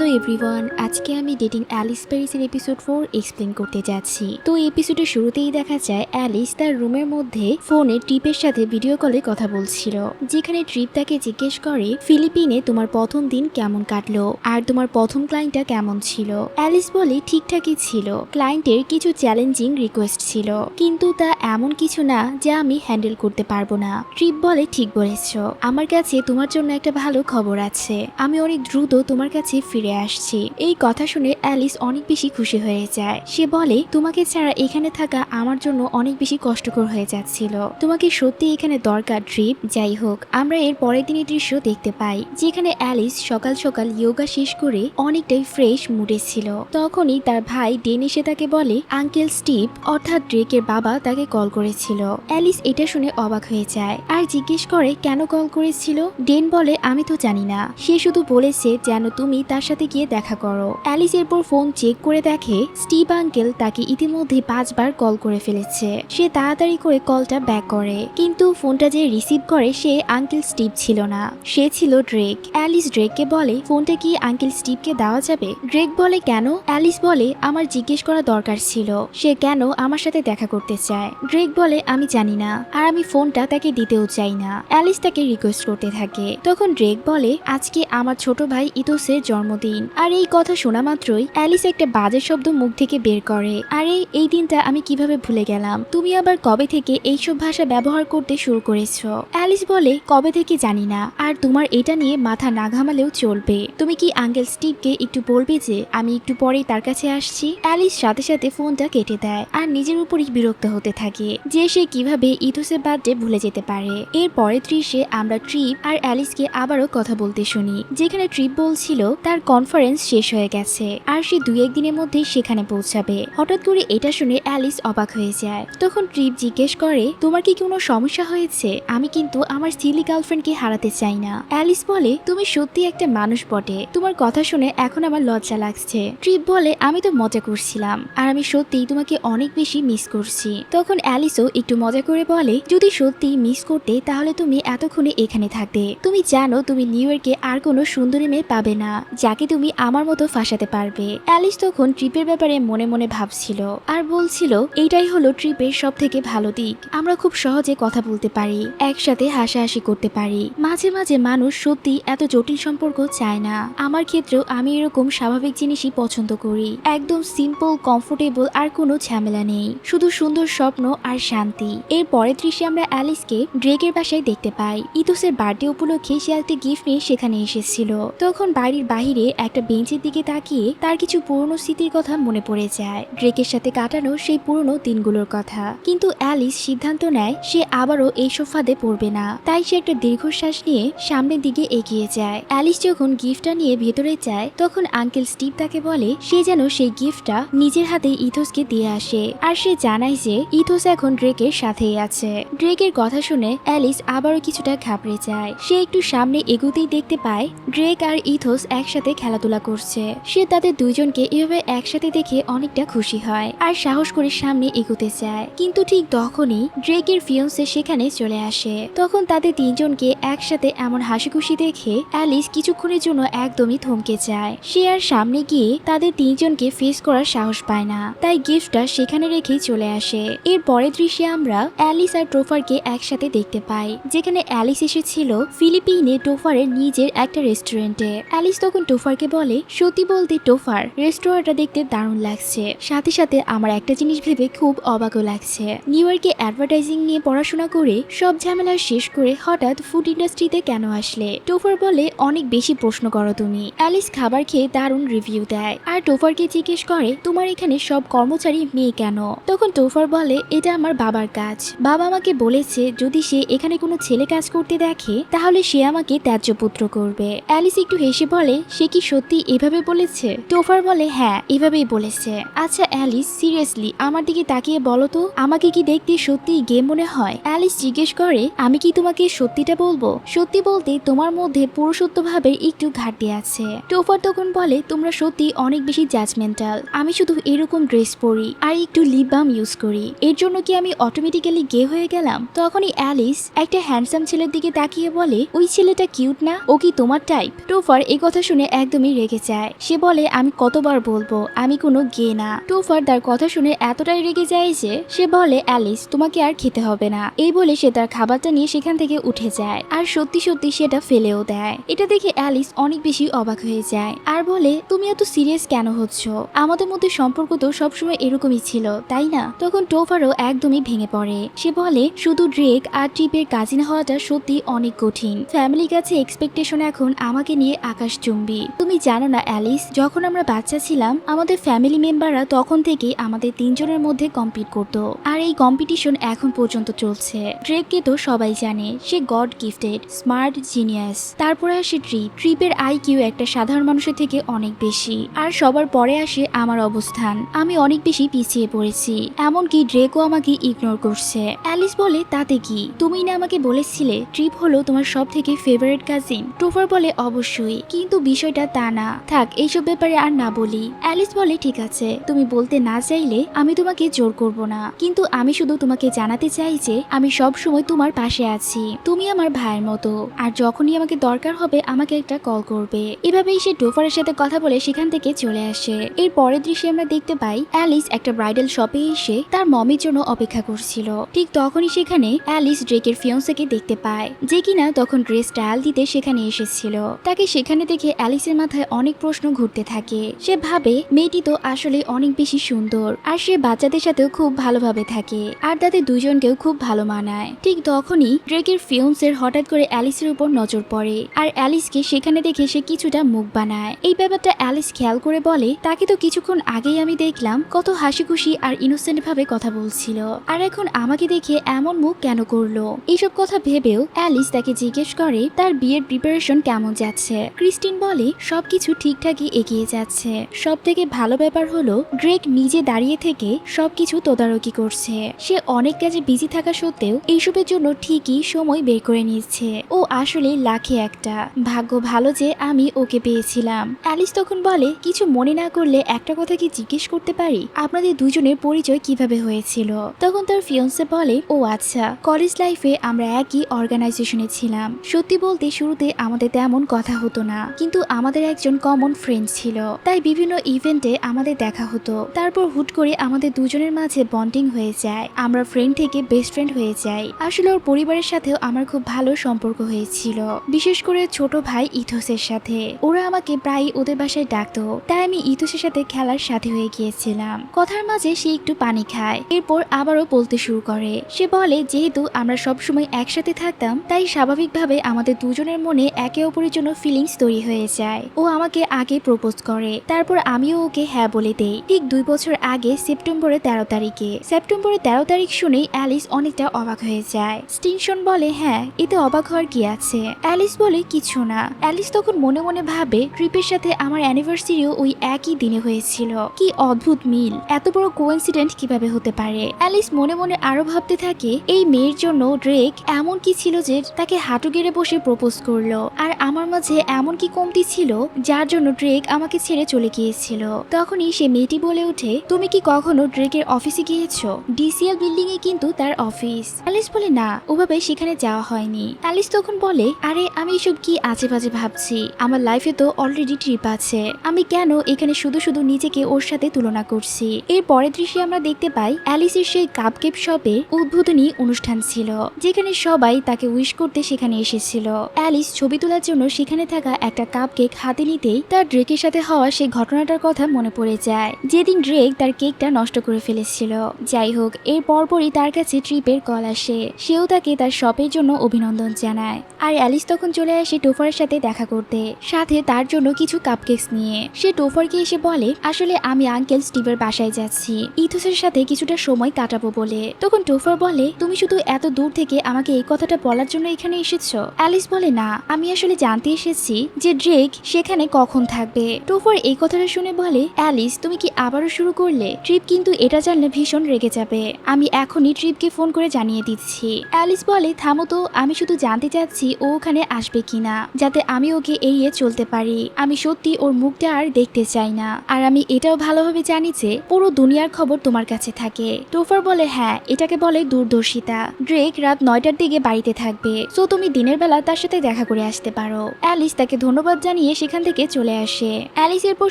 Hello everyone, আজকে আমি dating Alice প্যারিসের এপিসোড 4 এক্সপ্লেন করতে যাচ্ছি। তো এপিসোডের শুরুতেই দেখা যায় অ্যালিস তার রুমের মধ্যে ফোনে ট্রিপের সাথে ভিডিও কলে কথা বলছিল, যেখানে ট্রিপ তাকে জিজ্ঞেস করে ফিলিপিনে তোমার প্রথম দিন কেমন কাটলো আর তোমার প্রথম ক্লায়েন্টটা কেমন ছিল। অ্যালিস বলে ঠিকঠাকই ছিল, ক্লায়েন্টের কিছু চ্যালেঞ্জিং রিকোয়েস্ট ছিল, কিন্তু তা এমন কিছু না যা আমি হ্যান্ডেল করতে পারবো না। ট্রিপ বলে ঠিক বলেছো, আমার কাছে তোমার জন্য একটা ভালো খবর আছে, আমি অনেক দ্রুত তোমার কাছে ফিরে আসছি। এই কথা শুনে অ্যালিস অনেক বেশি খুশি হয়ে যায়। সে বলে তোমাকে ছাড়া এখানে থাকা আমার জন্য অনেক বেশি কষ্টকর হয়ে যাচ্ছিল, তোমাকে সত্যি এখানে দরকার ট্রিপ। যাই হোক, আমরা এর পরের দিনের দৃশ্য দেখতে পাই, যেখানে অ্যালিস সকাল সকাল ইয়োগা শেষ করে অনেকটাই ফ্রেশ মুডে ছিল। তখনই তার ভাই ডেন এসে তাকে বলে আঙ্কেল স্টিভ অর্থাৎ ড্রেকের বাবা তাকে কল করেছিল। অ্যালিস এটা শুনে অবাক হয়ে যায় আর জিজ্ঞেস করে কেন কল করেছিল। ডেন বলে আমি তো জানি না, সে শুধু বলেছে যেন তুমি তার সাথে গিয়ে দেখা করো। অ্যালিস এরপর ফোন চেক করে দেখে স্টিভ আঙ্কেল তাকে ইতিমধ্যে 5 বার কল করে ফেলেছে। সে তাড়াতাড়ি করে কলটা ব্যাক করে, কিন্তু ফোনটা যে রিসিভ করে সে আঙ্কেল স্টিভ ছিল না, সে ছিল ড্রেক। অ্যালিস ড্রেককে বলে ফোনটা কি আঙ্কেল স্টিভকে দেওয়া যাবে। ড্রেক বলে কেন। অ্যালিস বলে আমার জিজ্ঞেস করা দরকার ছিল সে কেন আমার সাথে দেখা করতে চায়। ড্রেক বলে আমি জানি না, আর আমি ফোনটা তাকে দিতেও চাই না। অ্যালিস তাকে রিকোয়েস্ট করতে থাকে। তখন ড্রেক বলে আজকে আমার ছোট ভাই ইতোসের জন্মদিন। আর এই কথা শোনা মাত্রই অ্যালিস একটা বাজে শব্দ মুখ থেকে বের করে, আরে এই দিনটা আমি কিভাবে ভুলে গেলাম, তুমি আবার কবে থেকে এইসব ভাষা ব্যবহার করতে শুরু করেছো। অ্যালিস বলে কবে থেকে জানি না, আর তোমার এটা নিয়ে মাথা না ঘামালেও চলবে। তুমি কি আঙ্কেল স্টিভকে একটু বলবে যে আমি একটু পরেই তার কাছে আসছি। অ্যালিস সাথে সাথে ফোনটা কেটে দেয় আর নিজের উপরই বিরক্ত হতে থাকে যে সে কিভাবে ইতোসের বার্থডে ভুলে যেতে পারে। এর পরের দৃশ্যে আমরা ট্রিপ আর অ্যালিসকে আবারও কথা বলতে শুনি, যেখানে ট্রিপ বলছিল তার কনফারেন্স শেষ হয়ে গেছে আর সে 2-1 দিনের মধ্যেই সেখানে পৌঁছাবে। হঠাৎ করে এটা শুনে অ্যালিস অবাক হয়ে যায়। তখন ট্রিপ জিজ্ঞেস করে তোমার কি কোনো সমস্যা হয়েছে, আমি কিন্তু আমার সিলি গার্লফ্রেন্ডকে হারাতে চাই না। অ্যালিস বলে তুমি সত্যি একটা মানুষ বটে, তোমার কথা শুনে এখন আমার লজ্জা লাগছে। ট্রিপ বলে আমি তো মজা করছিলাম, আর আমি সত্যি তোমাকে অনেক বেশি মিস করছি। তখন অ্যালিসও একটু মজা করে বলে যদি সত্যি মিস করতে তাহলে তুমি এতক্ষণে এখানে থাকতে, তুমি জানো তুমি নিউ ইয়র্কে আর কোনো সুন্দরী মেয়ে পাবে না যাকে তুমি আমার মতো ফাঁসাতে পারবে। অ্যালিস তখন ট্রিপের ব্যাপারে মনে মনে ভাবছিল আর বলছিল এইটাই হলো ট্রিপের সব থেকে ভালো দিক, আমরা খুব সহজে কথা বলতে পারি, একসাথে হাসাহাসি করতে পারি। মাঝে মাঝে মানুষ সত্যি এত জটিল সম্পর্ক চায় না, আমার ক্ষেত্রেও আমি এরকম স্বাভাবিক জিনিসই পছন্দ করি, একদম সিম্পল কমফোর্টেবল আর কোনো ঝামেলা নেই, শুধু সুন্দর স্বপ্ন আর শান্তি। এর পরের দৃশ্যে আমরা অ্যালিসকে ড্রেকের বাসায় দেখতে পাই। ইতোসের বার্থডে উপলক্ষে সে একটা গিফট নিয়ে সেখানে এসেছিল। তখন বাড়ির বাহিরে একটা বেঞ্চের দিকে তাকিয়ে তার কিছু পুরনো স্মৃতির কথা মনে পড়ে যায়, ড্রেকের সাথে কাটানো সেই পুরনো দিনগুলোর কথা। কিন্তু অ্যালিস সিদ্ধান্ত নেয় সে আবারও এইসব ফাঁদে পড়বে না, তাই সে একটা দীর্ঘশ্বাস নিয়ে সামনের দিকে এগিয়ে যায়। অ্যালিস যখন গিফটটা নিয়ে ভেতরে যায় তখন আঙ্কেল স্টিভ তাকে বলে সে যেন সেই গিফটটা নিজের হাতে ইথোসকে দিয়ে আসে, আর সে জানায় যে ইথোস এখন ড্রেকের সাথেই আছে। ড্রেকের কথা শুনে অ্যালিস আবারও কিছুটা ঘাবড়ে যায়। সে একটু সামনে এগোতেই দেখতে পায় ড্রেক আর ইথোস একসাথে খেলাধুলা করছে। সে তাদের দুইজনকে এভাবে একসাথে দেখে অনেকটা খুশি হয় আর সাহস করে সামনে এগোতে চায়, কিন্তু ঠিক তখনই ড্রেকের ফিয়ন্সে সেখানে চলে আসে। তখন তাদের তিনজনকে একসাথে এমন হাসি খুশি দেখে অ্যালিস কিছুক্ষণের জন্য একদমই থমকে যায়। সে আর সামনে গিয়ে তাদের তিনজনকে ফেস করার সাহস পায় না, তাই গিফটটা সেখানে রেখেই চলে আসে। এর পরের দৃশ্যে আমরা অ্যালিস আর টোফারকে একসাথে দেখতে পাই, যেখানে অ্যালিস এসেছিল ফিলিপিনে টোফারের নিজের একটা রেস্টুরেন্টে। অ্যালিস তখন টোফারকে বলে সত্যি বলতে টোফার, রেস্টুরেন্টটা দেখতে দারুণ লাগছে, সাথে সাথে আমার একটা জিনিস ভেবে খুব অবাকও লাগছে, নিউ ইয়র্কে অ্যাডভার্টাইজিং নিয়ে পড়াশোনা করে সব ঝামেলা শেষ করে হঠাৎ ফুড ইন্ডাস্ট্রিতে কেন আসলে। টোফার বলে অনেক বেশি প্রশ্ন করো তুমি। অ্যালিস খাবার খেয়ে দারুণ রিভিউ দেয় আর টোফারকে জিজ্ঞেস করে তোমার এখানে সব কর্মচারী মেয়ে কেন। তখন টোফার বলে এটা আমার বাবার কাজ, বাবা আমাকে বলেছে যদি সে এখানে কোনো ছেলে কাজ করতে দেখে তাহলে সে আমাকে ত্যায্য পুত্র করবে। অ্যালিস একটু হেসে বলে সে কি সত্যি এভাবে বলেছে। টোফার বলে হ্যাঁ এভাবেই বলেছে। আচ্ছা অ্যালিস সিরিয়াসলি আমার দিকে তাকিয়ে বলো তো আমাকে কি দেখতে সত্যি গে মনে হয়। অ্যালিস জিজ্ঞেস করে আমি কি তোমাকে সত্যিটা বলবো, সত্যি বলতে তোমার মধ্যে পুরুষত্ব ভাবের একটু ঘাটতি আছে। টোফার তখন বলে তোমরা সত্যি অনেক বেশি জাজমেন্টাল, আমি শুধু এরকম ড্রেস পরি আর একটু লিপ বাম ইউজ করি, এর জন্য কি আমি অটোমেটিক্যালি গে হয়ে গেলাম। তখনই অ্যালিস একটা হ্যান্ডসাম ছেলের দিকে তাকিয়ে বলে ওই ছেলেটা কিউট না, ও কি তোমার টাইপ। টোফার এই কথা শুনে একদম একদমই রেগে যায়। সে বলে আমি কতবার বলবো আমি কোনো গে না। টোফার তার কথা শুনে এতটাই রেগে যায় যে সে বলে অ্যালিস তোমাকে আর খেতে হবে না। এই বলে সে তার খাবারটা নিয়ে সেখান থেকে উঠে যায় আর সত্যি সত্যি সেটা ফেলেও দেয়। এটা দেখে অ্যালিস অনেক বেশি অবাক হয়ে যায় আর বলে তুমি এত সিরিয়াস কেন হচ্ছ? আমাদের মধ্যে সম্পর্ক তো সবসময় এরকমই ছিল তাই না? তখন টোফারও একদমই ভেঙে পড়ে। সে বলে শুধু ড্রেক আর ট্রিপের কাজিন হওয়াটা সত্যি অনেক কঠিন। ফ্যামিলির কাছে এক্সপেকটেশন এখন আমাকে নিয়ে আকাশচুম্বী। তুমি জানো না অ্যালিস, যখন আমরা বাচ্চা ছিলাম আমাদের ফ্যামিলি মেম্বাররা তখন থেকেই আমাদের তিনজনের মধ্যে কম্পিট করতো আর এই কম্পিটিশন এখন পর্যন্ত চলছে। ড্রেককে তো সবাই জানে, সে গড গিফটেড স্মার্ট জিনিয়াস। তারপরে আসে ট্রিপের আইকিউ একটা সাধারণ মানুষের থেকে অনেক বেশি আর সবার পরে আসে আমার অবস্থান। আমি অনেক বেশি পিছিয়ে পড়েছি, এমনকি ড্রেকও আমাকে ইগনোর করছে। অ্যালিস বলে তাতে কি, তুমি না আমাকে বলেছিলে ট্রিপ হলো তোমার সব থেকে ফেভারিট কাজিন? টোফার বলে অবশ্যই, কিন্তু বিষয়টা তা না। থাক এইসব ব্যাপারে আর না বলি। অ্যালিস বলে ঠিক আছে, তুমি বলতে না চাইলে আমি তোমাকে জোর করব না, কিন্তু আমি শুধু তোমাকে জানাতে চাই যে আমি সব সময় তোমার পাশে আছি। তুমি আমার ভাইয়ের মতো আর যখনই আমাকে দরকার হবে আমাকে একটা কল করবে। এভাবেই সে টোফারের সাথে কথা বলে সেখান থেকে চলে আসে। এর পরের দৃশ্যে আমরা দেখতে পাই অ্যালিস একটা ব্রাইডাল শপে এসে তার মমির জন্য অপেক্ষা করছিল। ঠিক তখনই সেখানে অ্যালিস ড্রেকের ফিয়ন্সেকে দেখতে পায় যে কিনা তখন ড্রেস স্টাইল দিতে সেখানে এসেছিল। তাকে সেখানে দেখে অ্যালিসের মাথায় অনেক প্রশ্ন ঘুরতে থাকে। সে ভাবে মেয়েটি তো আসলে অনেক বেশি সুন্দর আর সে বাচ্চাদের সাথেও খুব ভালোভাবে থাকে আর তাদের দুজনকেও খুব ভালো মানায়। ঠিক তখনই ড্রেকের ফিয়ন্সের হঠাৎ করে অ্যালিসের উপর নজর পড়ে আর অ্যালিসকে সেখানে দেখে সে কিছুটা মুখ বানায়। এই ব্যাপারটা অ্যালিস খেয়াল করে বলে তাকে তো কিছুক্ষণ আগেই আমি দেখলাম কত হাসি খুশি আর ইনোসেন্ট ভাবে কথা বলছিল, আর এখন আমাকে দেখে এমন মুখ কেন করলো? এইসব কথা ভেবেও অ্যালিস তাকে জিজ্ঞেস করে তার বিয়ের প্রিপারেশন কেমন যাচ্ছে। ক্রিস্টিন বলে সবকিছু ঠিকঠাকই এগিয়ে যাচ্ছে। সব থেকে ভালো ব্যাপার হলো ড্রেক নিজে দাঁড়িয়ে থেকে সবকিছু তদারকি করছে। সে অনেক কাজে বিজি থাকা সত্ত্বেও এইসবের জন্য ঠিকই সময় বের করে নিচ্ছে। ও আসলে লাখে একটা, ভাগ্য ভালো যে আমি ওকে পেয়েছিলাম। অ্যালিস তখন বলে কিছু মনে না করলে একটা কথা কি জিজ্ঞেস করতে পারি, আপনাদের দুজনের পরিচয় কিভাবে হয়েছিল? তখন তার ফিয়ন্সে বলে ও আচ্ছা, কলেজ লাইফে আমরা একই অর্গানাইজেশনে ছিলাম। সত্যি বলতে শুরুতে আমাদের তেমন কথা হতো না, কিন্তু আমাদের একজন কমন ফ্রেন্ড ছিল, তাই বিভিন্ন ইভেন্টে আমাদের দেখা হতো। তারপর হুট করে আমাদের দুজনের মাঝে বন্ডিং হয়ে যায়, আমরা ফ্রেন্ড থেকে বেস্ট ফ্রেন্ড হয়ে যাই। আসলে ওর পরিবারের সাথেও আমার খুব ভালো সম্পর্ক হয়েছিল, বিশেষ করে ছোট ভাই ইথোসের সাথে। ওরা আমাকে প্রায় ওদের বাসায় ডাকতো, তাই আমি ইথোসের সাথে খেলার সাথে হয়ে গিয়েছিলাম। কথার মাঝে সে একটু পানি খায়, এরপর আবারও বলতে শুরু করে। সে বলে যেহেতু আমরা সবসময় একসাথে থাকতাম তাই স্বাভাবিকভাবে আমাদের দুজনের মনে একে অপরের জন্য ফিলিংস তৈরি হয়ে যায়। ও আমাকে আগে প্রপোজ করে, তারপর আমিও ওকে হ্যাঁ বলে দেই। ঠিক 2 বছর আগে সেপ্টেম্বরের 13 তারিখ শুনেই অ্যালিস অনেকটা অবাক হয়ে যায়। স্টিনসন বলে হ্যাঁ, এতে অবাক হওয়ার কি আছে? অ্যালিস বলে কিছু না। অ্যালিস তখন মনে মনে ভাবে ট্রিপের সাথে আমার অ্যানিভার্সারিও ওই একই দিনে হয়েছিল। কি অদ্ভুত মিল, এত বড় কোইন্সিডেন্ট কিভাবে হতে পারে? অ্যালিস মনে মনে আরো ভাবতে থাকে এই মেয়ের জন্য ড্রেক এমন কি ছিল যে তাকে হাঁটু গেড়ে বসে প্রপোজ করলো, আর আমার মাঝে এমন কি কমতি ছিল যার জন্য ড্রেক আমাকে ছেড়ে চলে গিয়েছিল। তখনই সে মেয়েটি বলে ওঠে তুমি কি কখনো ড্রেকের অফিসে গিয়েছো? ডিসিএল বিল্ডিং এ কিন্তু তার অফিস। অ্যালিস বলে না, ওভাবে সেখানে যাওয়া হয়নি। অ্যালিস তখন বলে আরে আমি এসব কি আজে বাজে ভাবছি, আমার লাইফে তো অলরেডি ট্রিপ আছে, আমি কেন এখানে শুধু শুধু নিজেকে ওর সাথে তুলনা করছি। এর পরের দৃশ্যে আমরা দেখতে পাই অ্যালিসের সেই কাপকেক শপের উদ্বোধনী অনুষ্ঠান ছিল, যেখানে সবাই তাকে উইশ করতে সেখানে এসেছিল। অ্যালিস ছবি তোলার জন্য সেখানে থাকা একটা কাপকেক হাতে নিতেই তার ড্রেকের সাথে হওয়া সেই ঘটনাটার কথা মনে পড়ে যায়, যেদিন ড্রেক তার কেকটা নষ্ট করে ফেলেছিল। যাই হোক, এর পরপরই তার কাছে ট্রিপের কল আসে, সেও তাকে তার শপের জন্য অভিনন্দন জানায়। আর অ্যালিস তখন চলে আসে টোফারের সাথে দেখা করতে, সাথে তার জন্য কিছু কাপকেকস নিয়ে। সে টোফারকে এসে বলে আসলে আমি আঙ্কেল স্টিভের বাসায় যাচ্ছি ইথোসের সাথে কিছুটা সময় কাটাবো বলে। তখন টোফার বলে তুমি শুধু এত দূর থেকে আমাকে এই কথাটা বলার জন্য এখানে এসেছো? অ্যালিস বলে না, আমি আসলে জানতে এসেছি যে ড্রেক সেখানে কখন থাকবে। টোফার এই কথাটা শুনে বলে অ্যালিস তুমি কি আবারও শুরু করলে? ট্রিপ কিন্তু এটা জানলে ভীষণ রেগে যাবে, আমি এখনই ট্রিপকে ফোন করে জানিয়ে দিচ্ছি। অ্যালিস বলে থামো তো, আমি শুধু জানতে চাচ্ছি ও ওখানে আসবে কিনা, যাতে আমি ওকে এড়িয়ে চলতে পারি। আমি সত্যি ওর মুখটা আর দেখতে চাই না, আর আমি এটাও ভালোভাবে জানি যে পুরো দুনিয়ার খবর তোমার কাছে থাকে। টোফার বলে হ্যাঁ, এটাকে বলে দূরদর্শিতা। ড্রেক রাত 9টার দিকে বাড়িতে থাকবে, সো তুমি দিনের বেলা তার সাথে দেখা করে আসতে পারো। অ্যালিস তাকে ধন্যবাদ জানিয়ে সেখান থেকে চলে আসে। অ্যালিস এরপর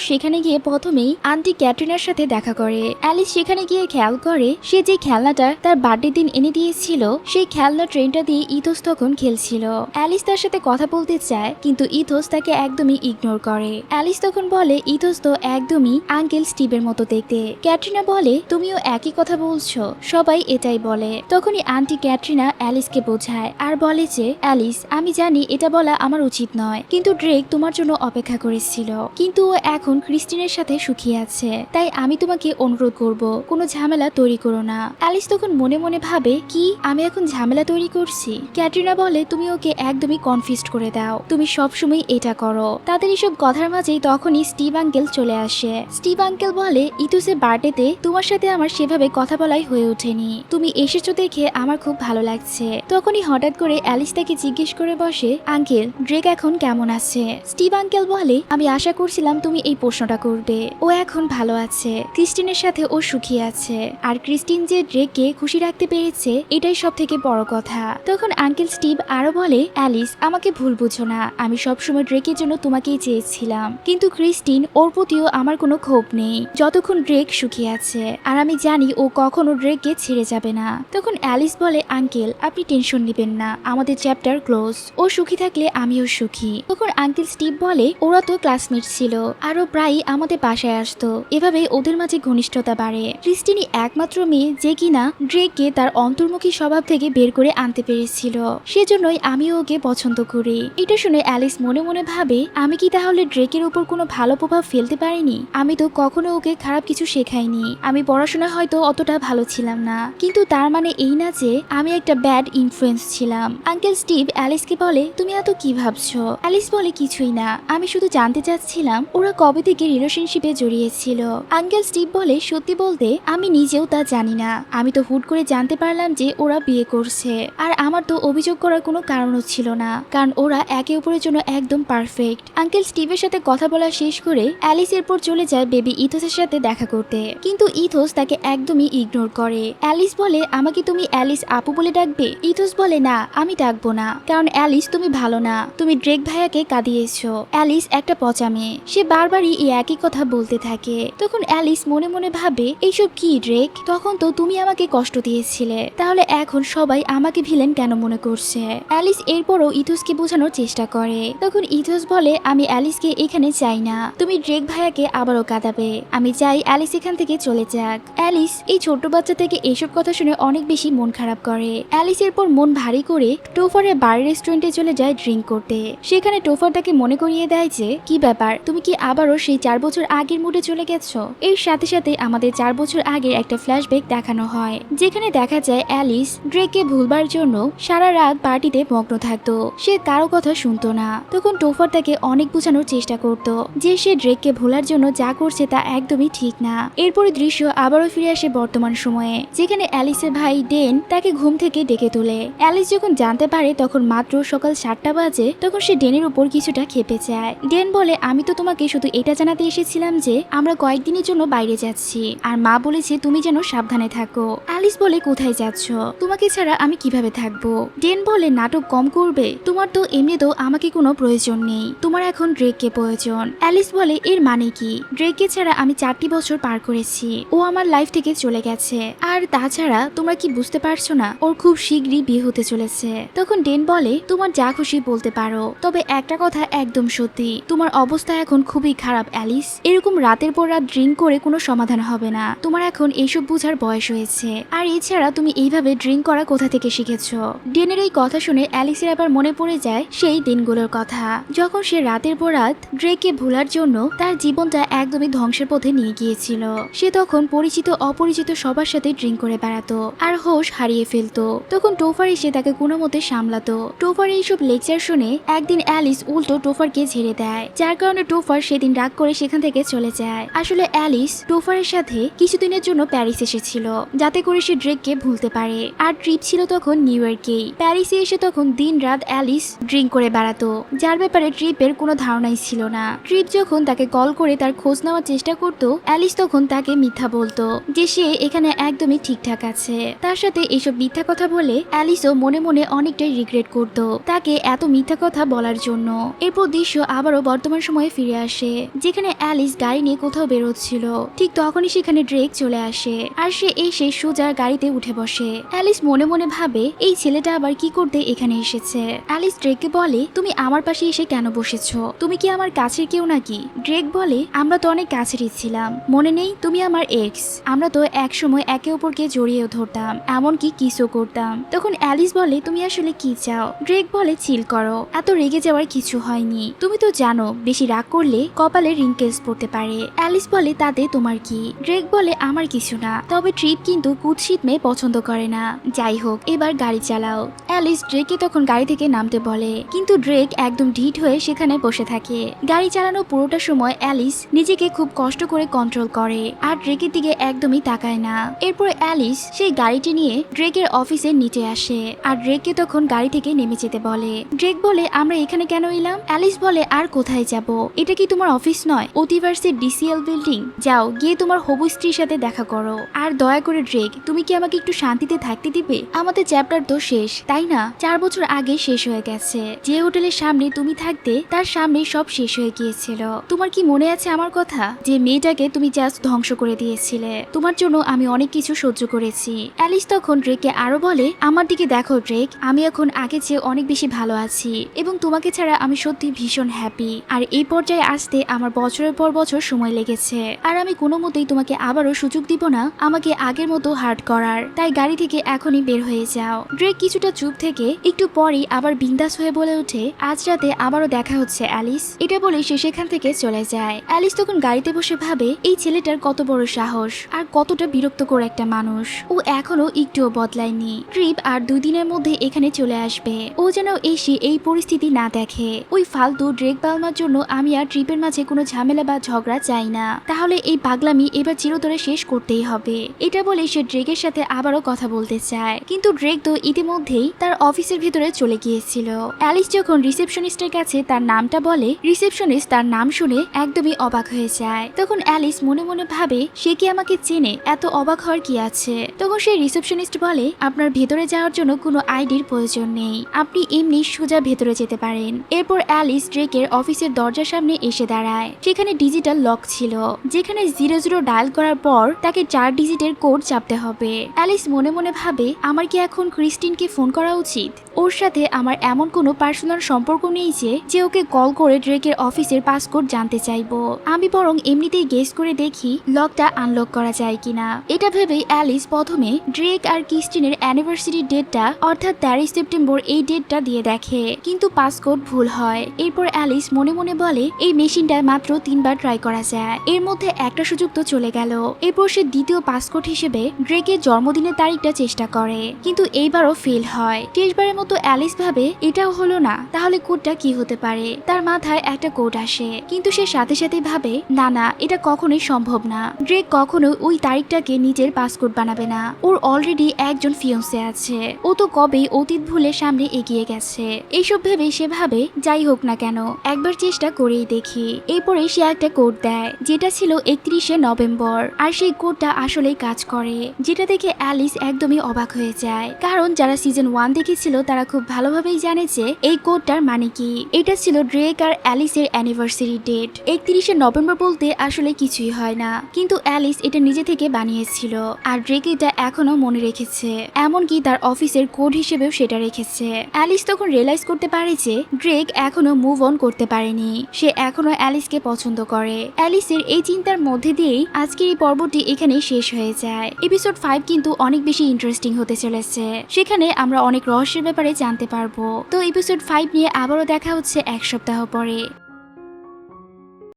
সেখানে গিয়ে প্রথমেই আন্টি ক্যাটরিনার সাথে দেখা করে। অ্যালিস সেখানে গিয়ে খেয়াল করে সে যে খেলনাটা তার বার্থডে দিন এনে দিয়েছিল সেই খেলনা ট্রেনটা দিয়ে ইথোস তখন খেলছিল। অ্যালিস তার সাথে কথা বলতে চায় কিন্তু ইথোস তাকে একদমই ইগনোর করে। অ্যালিস তখন বলে ইথোস তো একদমই আঙ্কেল স্টিভের মতো দেখতে। ক্যাটরিনা বলে তুমিও একই কথা বলছো, সবাই এটাই বলে। তখনই আন্টি ক্যাটরিনা অ্যালিসকে বোঝায় আর বলে যে অ্যালিস আমি জানি এটা বলা আমার উচিত নয়, কিন্তু ড্রেক তোমার জন্য অপেক্ষা করেছিল, কিন্তু ও এখন ক্রিস্টিনের সাথে সুখী আছে, তাই আমি তোমাকে অনুরোধ করব কোনো ঝামেলা তৈরি করো না। অ্যালিস তখন মনে মনে ভাবে কি আমি এখন ঝামেলা তৈরি করছি। ক্যাটরিনা বলে তুমি ওকে একদমই কনফিউজড করে দাও, তুমি সবসময় এটা করো। তাদের এসব কথার মাঝেই তখনই স্টিভ আঙ্কেল চলে আসে। স্টিভ আঙ্কেল বলে ইথোসের বার্থডেতে তোমার সাথে আমার সেভাবে কথা বলাই হয়ে ওঠেনি, তুমি এসেছো দেখে আমার খুব ভালো লাগছে। তখনই হঠাৎ করে অ্যালিস তাকে জিজ্ঞেস করে বসে আঙ্কেল ড্রেক এখন কেমন আছে। স্টিভ আঙ্কেল বলে আমি আশা করছিলাম তুমি এই প্রশ্নটা করবে, ও এখন ভালো আছে, ক্রিস্টিনের সাথে ও সুখী আছে, আর ক্রিস্টিন যে ড্রেককে খুশি রাখতে পেরেছে এটাই সব থেকে বড় কথা। তখন আঙ্কেল স্টিভ আরো বলে অ্যালিস আমাকে ভুল বুঝো না, আমি সবসময় ড্রেকের জন্য তোমাকেই চেয়েছিলাম, কিন্তু ক্রিস্টিন ওর প্রতিও আমার কোনো ক্ষোভ নেই যতক্ষণ ড্রেক সুখী আছে, আর আমি জানি ও কখনো ড্রেককে ছেড়ে যাবে না। তখন অ্যালিস বলে আঙ্কেল আপনি টেনশন নেবেন না, আমাদের চ্যাপ্টার ক্লোজ, ও সুখী থাকলে আমিও সুখী। তখন আঙ্কেল স্টিভ বলে ওরা তো ক্লাসমেট ছিল, আরো প্রায়ই আমাদের বাসায় আসতো, এভাবে ওদের মাঝে ঘনিষ্ঠতা বাড়ে। ক্রিস্টিনই একমাত্র মেয়ে যে কিনা ড্রেককে তার অন্তর্মুখী স্বভাব থেকে বের করে আনতে পেরেছিল, সেজন্যই আমিও ওকে পছন্দ করি। এটা শুনে অ্যালিস মনে মনে ভাবে আমি কি তাহলে ড্রেকের উপর কোনো ভালো প্রভাব ফেলতে পারিনি, আমি তো কখনো ওকে খারাপ কিছু শেখাইনি, আমি পড়াশোনা হয়তো অতটা ভালো ছিলাম না, কিন্তু তার মানে এই না যে আমি একটা ব্যাড ইনফ্লুয়েন্স ছিলাম। আঙ্কেল স্টিভ অ্যালিসকে বলে তুমি এত কি ভাবছো। অ্যালিস বলে কিছুই না, আমি শুধু জানতে চাচ্ছিলাম ওরা কবে থেকে রিলেশনশিপে জড়িয়েছিল। আঙ্কেল স্টিভ বলে সত্যি বলতে আমি নিজেও তা জানি না, আমি তো হুট করে জানতে পারলাম যে ওরা বিয়ে করছে, আর আমার তো অভিযোগ করার কোনো কারণও ছিল না, কারণ ওরা একে অপরের জন্য একদম পারফেক্ট। আঙ্কেল স্টিভের সাথে কথা বলা শেষ করে অ্যালিস এরপর চলে যায় বেবি ইথোসের সাথে দেখা করতে, কিন্তু ইথোস তাকে একদমই ইগনোর করে। অ্যালিস বলে আমাকে তুমি অ্যালিস আপু বলে ডাকবে। ইথোস বলে না আমি ডাকবো না, কারণ অ্যালিস তুমি ভালো না, তুমি ড্রেক ভাইয়াকে কাঁদিয়েছো। অ্যালিস একটা পচা মেয়ে, সে বারবারই এই একই কথা বলতে থাকে। তখন অ্যালিস মনে মনে ভাবে এইসব কি ড্রেক, তখন তো তুমি আমাকে কষ্ট দিয়েছিলে, তাহলে এখন সবাই আমাকে ভিলেন কেন মনে করছে। অ্যালিস এরপরও ইথোসকে বোঝানোর চেষ্টা করে। তখন ইথোস বলে আমি অ্যালিসকে এখানে চাই না, তুমি ড্রেক ভাইয়াকে আবারও কাঁদাবে, আমি চাই অ্যালিস এখান থেকে চলে যাক। অ্যালিস এই ছোট্ট বাচ্চা থেকে এইসব কথা শুনে অনেক বেশি মন খারাপ করে। অ্যালিস এরপর মন ভারী করে টোফারের বারের রেস্টুরেন্টে চলে যায় ড্রিঙ্ক করতে। সেখানে টোফার তাকে মনে করিয়ে দেয় যে কি ব্যাপার, তুমি কি আবারও সেই 4 বছর আগের মুডে চলে গেছো। এর সাথে সাথে আমাদের 4 বছর আগের একটা ফ্ল্যাশব্যাক দেখানো হয়, যেখানে দেখা যায় অ্যালিস ড্রেককে ভুলবার জন্য সারা রাত পার্টিতে মগ্ন থাকতো, সে কারো কথা শুনতো না। তখন টোফার তাকে অনেক বোঝানোর চেষ্টা করত যে সে ড্রেককে ভোলার জন্য যা করছে তা একদমই ঠিক না। এরপরে দৃশ্য আবারও ফিরে আসে বর্তমান সময়ে, যেখানে অ্যালিসের ভাই ডেন তাকে ঘুম থেকে ডেকে তোলে। অ্যালিস যখন জানতে পারে তখন মাত্র সকাল 7টা বাজে, তখন সে ডেনের উপর কিছুটা খেপে যায়। ডেন বলে আমি তো তোমাকে শুধু এটা জানাতে এসেছিলাম যে আমরা কয়েকদিনের জন্য বাইরে যাচ্ছি, আর মা বলেছে তুমি যেন সাবধানে থাকো। অ্যালিস বলে কোথায় যাচ্ছ, তোমাকে ছাড়া আমি কিভাবে থাকবো। ডেন বলে নাটক কম করবে, তোমার তো এমনিতেও আমাকে কোনো প্রয়োজন নেই, তোমার এখন ড্রেককে প্রয়োজন। অ্যালিস বলে এর মানে কি, ড্রেককে ছাড়া আমি 4টি বছর পার করেছি, ও আমার লাইফ থেকে চলে গেছে, আর তাছাড়া তোমরা কি বুঝতে পারছো না ওর খুব শীঘ্রই বিয়ে হতে চলেছে। তখন ডেন বলে তোমার যা খুশি বলতে পারো, তবে একটা কথা একদম সত্যি, তোমার অবস্থা এখন খুবই খারাপ অ্যালিস, এরকম রাতের পর রাত ড্রিঙ্ক করে কোনো সমাধান হবে না, তোমার এখন এইসব বোঝার বয়স হয়েছে, আর এছাড়া তুমি এইভাবে ড্রিঙ্ক করা কোথা থেকে শিখেছো। ডেনের এই কথা শুনে অ্যালিসের আবার মনে পড়ে যায় সেই দিনগুলোর কথা, যখন সে রাতের পর রাত ড্রেককে ভোলার জন্য তার জীবনটা একদমই ধ্বংসের পথে নিয়ে গিয়েছিল। সে তখন পরিচিত অপরিচিত সবার সাথে ড্রিঙ্ক করে বেড়াতো আর হোশ হারিয়ে ফেলতো। তখন টোফার এসে তাকে কোনো মতে সামলাতো। টোফার এইসব লেকচার শুনে একদিন অ্যালিস উল্টো টোফারকে ঝেড়ে দেয়, যার কারণে টোফার সেদিন রাগ করে সেখান থেকে চলে যায়। আসলে অ্যালিস টোফারের সাথে কিছুদিনের জন্য প্যারিস এসেছিল যাতে করে সে ড্রেককে ভুলতে পারে, আর ট্রিপ ছিল তখন নিউ ইয়র্কেই। প্যারিসে এসে তখন দিন রাত অ্যালিস ড্রিঙ্ক করে বেড়াতো, যার ব্যাপারে ট্রিপের কোনো ধারণাই ছিল না। ট্রিপ যখন তাকে কল করে তার খোঁজ নেওয়ার চেষ্টা করতো, অ্যালিস তখন তাকে মিথ্যা বলতো যে সে এখানে একদমই ঠিকঠাক আছে। তার সাথে এইসব মিথ্যা কথা বলে অ্যালিসও মনে মনে অনেকটাই রিগ্রেট করতো তাকে এত মিথ্যা কথা বলার জন্য। এরপর দৃশ্য আবারও বর্তমান সময়ে ফিরে আসে, যেখানে অ্যালিস গাড়ি নিয়ে কোথাও বেরোচ্ছিল। ঠিক তখনই সেখানে ড্রেক চলে আসে, আর সে এসে সোজা গাড়িতে উঠে বসে। অ্যালিস মনে মনে ভাবে এই ছেলেটা আবার কি করতে এখানে এসেছে। অ্যালিস ড্রেককে বলে, তুমি আমার পাশে এসে কেন বসেছো? তুমি কি আমার কাছের কেউ নাকি? ড্রেক বলে, আমরা তো অনেক কাছেরই ছিলাম, মনে নেই? তুমি আমার এক্স, আমরা তো একসময় একে অপরকে জড়িয়েও ধরতাম, এমনকি কিসও করতাম। তখন অ্যালিস বলে, তুমি আসলে কি চাও? ড্রেক বলে, চিল করো, এত রেগে যাওয়ার কিছু হয়নি। তুমি তো জানো বেশি রাগ করলে কপালে রিঙ্কেলস পড়তে পারে। অ্যালিস বলে, তাতে তোমার কি? ড্রেক বলে, আমার কিছু না, তবে ট্রিপ কিন্তু কুৎসিত মেয়ে পছন্দ করে না। যাই হোক, এবার গাড়ি চালাও। অ্যালিস ড্রেককে তখন গাড়ি থেকে নামতে বলে, কিন্তু ড্রেক একদম ঢিট হয়ে সেখানে বসে থাকে। গাড়ি চালানো পুরোটা সময় অ্যালিস নিজেকে খুব কষ্ট করে কন্ট্রোল করে, আর ড্রেকের দিকে একদমই তাকায় না। এরপর অ্যালিস সেই গাড়িটি নিয়ে ড্রেকের অফিসের নিচে আসে, আর ড্রেককে তখন গাড়ি থেকে নেমে যেতে বলে। ড্রেক বলে, আমরা এখানে কেন এলাম? অ্যালিস বলে, আর কোথায় যাব? এটা কি তোমার অফিস নয়? অতিভার্সের ডিসিএল বিল্ডিং। যাও গিয়ে তোমার হবু স্ত্রীর সাথে দেখা করো। আর দয়া করে ড্রেক, তুমি কি আমাকে একটু শান্তিতে থাকতে দিবে? আমাদের চ্যাপ্টার তো শেষ, তাই না? 4 বছর আগে শেষ হয়ে গেছে। যে হোটেলের সামনে তুমি থাকতে তার সামনে সব শেষ হয়ে গিয়েছিল। তোমার কি মনে আছে আমার কথা? যে মেয়েটাকে তুমি জাস্ট ধ্বংস করে দিয়েছিলে। তোমার জন্য আমি অনেক কিছু সহ্য করেছি। অ্যালিস তখন ড্রেককে আরো বলে, আমার দিকে দেখো ড্রেক, আমি এখন আগে চেয়ে অনেক বেশি ভালো আছি, এবং তোমাকে ছাড়া আমি সত্যি ভীষণ হ্যাপি। আর এই পর্যায়ে আসতে আমার বছরের পর বছর সময় লেগেছে, আর আমি কোনো মতেই তোমাকে আবারও সুযোগ দিব না আমাকে আগের মতো হার্ট করার। তাই গাড়ি থেকে এখনই বের হয়ে যাও। ড্রেক কিছুটা চুপ থেকে একটু পরেই আবার বিন্দাস হয়ে বলে ওঠে, আজ রাতে আবারও দেখা হচ্ছে অ্যালিস। এটা বলে সে সেখান থেকে চলে যায়। অ্যালিস তখন গাড়িতে বসে ভাবে, এই ছেলেটার কত বড় সাহস, আর কতটা বিরক্তকর একটা মানুষ। ও এখনো একটুও বদলায়নি। ট্রিপ আর 2 দিনের মধ্যে এখানে চলে আসবে। ও যেন এসে এই পরিস্থিতি না দেখে। ওই ফালতু ড্রেক পালমার জন্য আমি আর ট্রিপের মাঝে কোনো ঝামেলা বা ঝগড়া চাই না। তাহলে এই পাগলামি এবার চিরতরে শেষ করতেই হবে। এটা বলে সে ড্রেকের সাথে আবারও কথা বলতে চায়, কিন্তু ড্রেক তো ইতিমধ্যেই তার অফিসের ভিতরে চলে গিয়েছিল। অ্যালিস যখন রিসেপশনিস্টের কাছে তার নামটা বলে, রিসেপশনিস্ট তার নাম শুনে একদমই অবাক হয়ে যায়। তখন অ্যালিস মনে মনে ভাবে, সে কি আমাকে চেনে? এত অবাক হওয়ার কি আছে? তখন সেই রিসেপশনিস্ট বলে, আপনার ভেতরে যাওয়ার জন্য কোনো আইডির প্রয়োজন নেই, আপনি এমনি সোজা ভেতরে যেতে পারেন। এরপর অ্যালিস ড্রেকের অফিসের দরজার সামনে এসে দাঁড়ায়। সেখানে ডিজিটাল লক ছিল, যেখানে 00 ডায়াল করার পর তাকে 4 ডিজিটের কোড চাপতে হবে। অ্যালিস মনে মনে ভাবে, আমার কি এখন ক্রিস্টিনকে ফোন করা উচিত? ওর সাথে আমার এমন কোনো পার্সোনাল সম্পর্ক নেই যে ওকে কল করে ড্রেকের অফিসের পাসকোড জানতে চাইবো। আমি বরং এমনিতেই গেস করে দেখি লকটা আনলক করা যায় কিনা। এটা ভেবেই অ্যালিস প্রথমে ড্রেক আর ক্রিস্টিনের অ্যানিভার্সারি ডেটটা অর্থাৎ 13 সেপ্টেম্বর এই ডেটটা দিয়ে দেখে, কিন্তু পাসকোড ভুল হয়। এরপর অ্যালিস মনে মনে বলে, এই মেশিনটা মাত্র 3 বার ট্রাই করা যায়, এর মধ্যে একটা সুযোগ তো চলে গেল। এরপর সে দ্বিতীয় পাসকোড হিসেবে ড্রেকের জন্মদিনের তারিখটা চেষ্টা করে, কিন্তু এইবারও ফেল হয়। শেষবারের মতো অ্যালিস ভাবে, এটাও হলো না, তাহলে কোডটা কি হতে পারে? তার মাথায় একটা কোড আসে, কিন্তু সে সাথে সাথে ভাবে, না না, এটা কখনোই সম্ভব না। ড্রেক কখনো ওই তারিখটাকে নিজের পাসকোড বানাবে না। ওর অলরেডি একজন ফিয়ন্সে আছে, ও তো কবেই অতীত ভুলে সামনে এগিয়ে গেছে। এইসব ভেবে সে ভাবে, যাই হোক না কেন, একবার চেষ্টা করেই দেখি। এরপরে সে একটা কোড দেয়, যেটা ছিল 31শে নভেম্বর, আর সেই কোডটা আসলেই কাজ করে, যেটা দেখে অ্যালিস একদমই অবাক হয়ে যায়। কারণ যারা সিজন 1 দেখেছিল তারা খুব ভালোভাবেই জানে যে এই কোডটার মানে কি। এটা ছিল ড্রেক আর অ্যালিসের অ্যানিভার্সারি ডেট। 31শে নভেম্বর বলতে আসলে কিছুই হয় না, কিন্তু অ্যালিস এটা নিজে থেকে বানিয়েছিল, আর ড্রেক এটা এখনো মনে রেখেছে, এমনকি তার অফিসের কোড হিসেবেও সেটা রেখেছে। অ্যালিস তখন রিয়েলাইজ করতে পারে যে ড্রেক এখনো মুভ অন করতে পারেনি, সে এখনো অ্যালিসকে পছন্দ করে। অ্যালিসের এই চিন্তার মধ্যে দিয়েই আজকের এই পর্বটি এখানেই শেষ হয়ে যায়। এপিসোড 5 কিন্তু অনেক বেশি ইন্টারেস্টিং হতে চলেছে, সেখানে আমরা অনেক রহস্যের ব্যাপারে জানতে পারবো। তো এপিসোড 5 নিয়ে আবারও দেখা হচ্ছে 1 সপ্তাহ পরে।